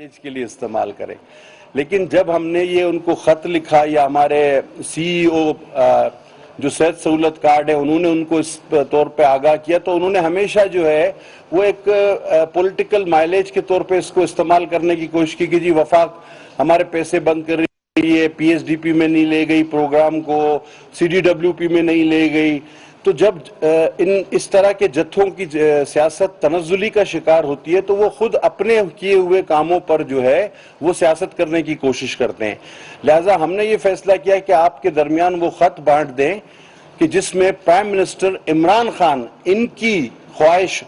Mileage के लिए इस्तेमाल करें। लेकिन जब हमने ये उनको खत लिखा या हमारे सीईओ जो सेहत सहूलत कार्ड है उन्होंने उनको इस तौर पे आगाह किया, तो उन्होंने हमेशा जो है वो एक पॉलिटिकल माइलेज के तौर पे इसको इस्तेमाल करने की कोशिश की कि जी वफाक हमारे पैसे बंद कर रही है, पीएसडीपी में नहीं ले गई प्रोग्राम को, सीडीडब्ल्यूपी में नहीं ले गई। तो जब इस तरह के जत्थों की सियासत तनज़्ज़ुली का शिकार होती है तो वो खुद अपने किए हुए कामों पर जो है वो सियासत करने की कोशिश करते हैं। लिहाजा हमने ये फैसला किया कि आपके दरमियान वो खत बांट दें कि जिसमें प्राइम मिनिस्टर इमरान खान इनकी ख्वाहिश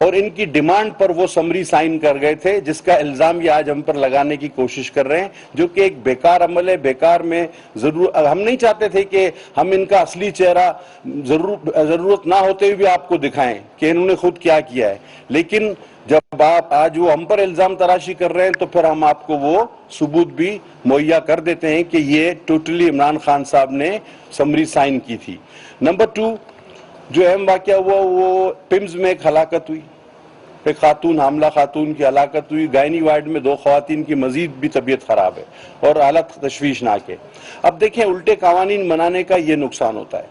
और इनकी डिमांड पर वो समरी साइन कर गए थे, जिसका इल्जाम ये आज हम पर लगाने की कोशिश कर रहे हैं, जो कि एक बेकार अमल है। बेकार में हम नहीं चाहते थे कि हम इनका असली चेहरा जरूरत ना होते हुए भी आपको दिखाएं कि इन्होंने खुद क्या किया है, लेकिन जब आप आज वो हम पर इल्जाम तराशी कर रहे हैं तो फिर हम आपको वो सबूत भी मुहैया कर देते हैं कि ये टोटली इमरान खान साहब ने समरी साइन की थी। नंबर 2, जो अहम वाकया हुआ वो पिम्स में एक हलाकत हुई, एक खातून, हामला खातून की हलाकत हुई। गायनी वार्ड में 2 खवातीन की मजीद भी तबीयत खराब है और हालत तशवीशनाक है। अब देखें, उल्टे कवानीन बनाने का ये नुकसान होता है।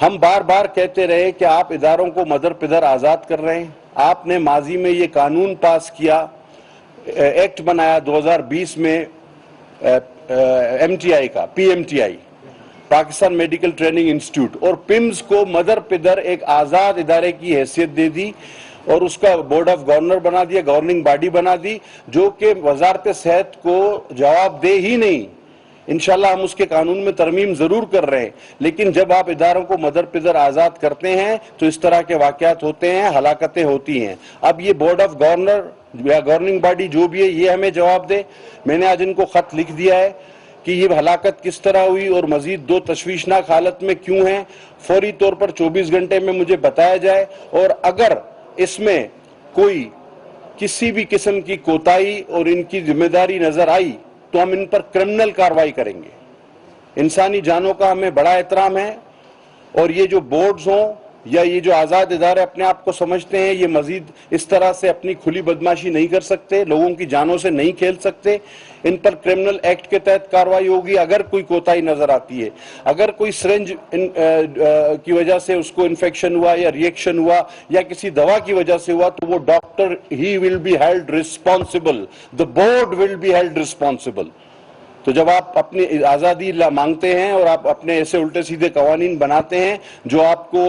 हम बार बार कहते रहे कि आप इदारों को मदर पिदर आज़ाद कर रहे हैं। आपने माजी में ये कानून पास किया, एक्ट बनाया 2020 में MTI का, PMTI, Pakistan medical training institute, और पिम्स को मदर पिदर एक आज़ाद इदारे की हैसियत दे दी और उसका बोर्ड ऑफ गवर्नर बना दिया, गवर्निंग बॉडी बना दी, जो कि वजारत सेहत को जवाब दे ही नहीं। इंशाल्लाह हम उसके कानून में तरमीम जरूर कर रहे हैं, लेकिन जब आप इदारों को मदर पिदर आज़ाद करते हैं तो इस तरह के वाकयात होते हैं, हलाकतें होती हैं। अब ये बोर्ड ऑफ गवर्नर या गवर्निंग बॉडी जो भी है ये हमें जवाब दे। मैंने आज इनको खत लिख दिया है कि ये हलाकत किस तरह हुई और मजीद 2 तशवीशनाक हालत में क्यों हैं, फौरी तौर पर 24 घंटे में मुझे बताया जाए, और अगर इसमें कोई किसी भी किस्म की कोताही और इनकी जिम्मेदारी नजर आई तो हम इन पर क्रिमिनल कार्रवाई करेंगे। इंसानी जानों का हमें बड़ा एहतराम है और ये जो बोर्ड्स हों या ये जो आज़ाद इदारे अपने आप को समझते हैं, ये मजीद इस तरह से अपनी खुली बदमाशी नहीं कर सकते, लोगों की जानों से नहीं खेल सकते। इन पर क्रिमिनल एक्ट के तहत कार्रवाई होगी अगर कोई कोताही नजर आती है। अगर कोई सिरिंज की वजह से उसको इन्फेक्शन हुआ या रिएक्शन हुआ या किसी दवा की वजह से हुआ तो वो doctor he will be held responsible, the board will be held responsible. तो जब आप अपनी आज़ादी मांगते हैं और आप अपने ऐसे उल्टे सीधे कवानीन बनाते हैं जो आपको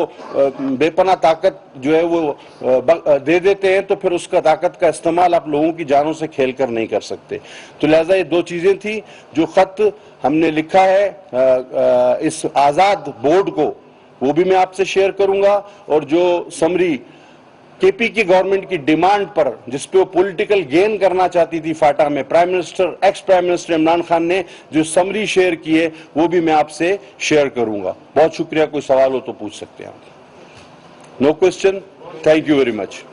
बेपनाह ताकत जो है वो दे देते हैं, तो फिर उसका ताकत का इस्तेमाल आप लोगों की जानों से खेल कर नहीं कर सकते। तो लिहाजा ये 2 चीज़ें थी। जो खत हमने लिखा है इस आज़ाद बोर्ड को वो भी मैं आपसे शेयर करूंगा, और जो समरी केपी की गवर्नमेंट की डिमांड पर जिसपे वो पॉलिटिकल गेन करना चाहती थी फाटा में, ex prime minister Imran Khan ने जो समरी शेयर की है वो भी मैं आपसे शेयर करूंगा। बहुत शुक्रिया। कोई सवाल हो तो पूछ सकते हैं आप। No question, thank you very much.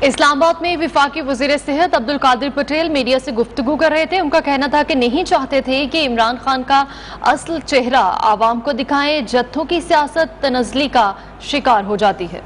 Islamabad में वफाकी वजीर सेहत अब्दुल कादिर पटेल मीडिया से गुफ्तगू कर रहे थे। उनका कहना था कि नहीं चाहते थे कि इमरान खान का असल चेहरा आवाम को दिखाएं, जत्थों की सियासत तनज़्ज़ुली का शिकार हो जाती है।